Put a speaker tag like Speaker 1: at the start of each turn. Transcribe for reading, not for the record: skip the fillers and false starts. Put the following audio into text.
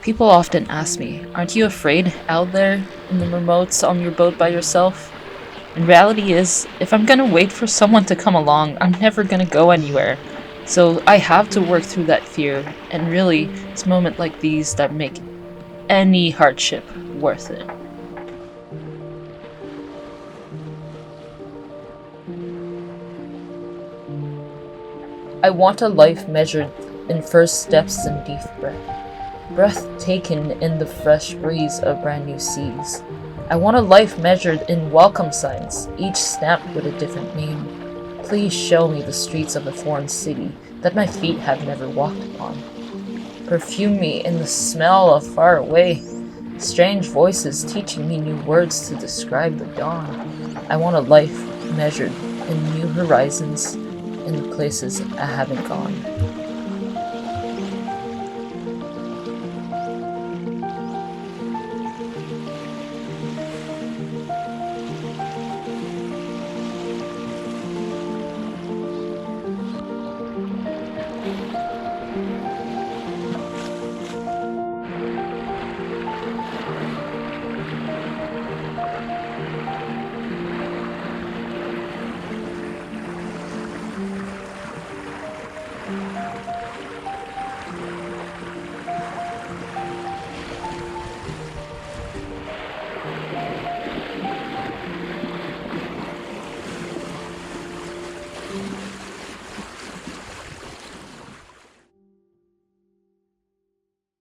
Speaker 1: People often ask me, aren't you afraid out there in the remotes on your boat by yourself? And reality is, if I'm gonna wait for someone to come along, I'm never gonna go anywhere. So I have to work through that fear, and really, it's moments like these that make any hardship worth it. I want a life measured in first steps and deep breath taken in the fresh breeze of brand new seas. I want a life measured in welcome signs, each stamped with a different name. Please show me the streets of a foreign city that my feet have never walked upon. Perfume me in the smell of far away, strange voices teaching me new words to describe the dawn. I want a life measured in new horizons, in the places I haven't gone.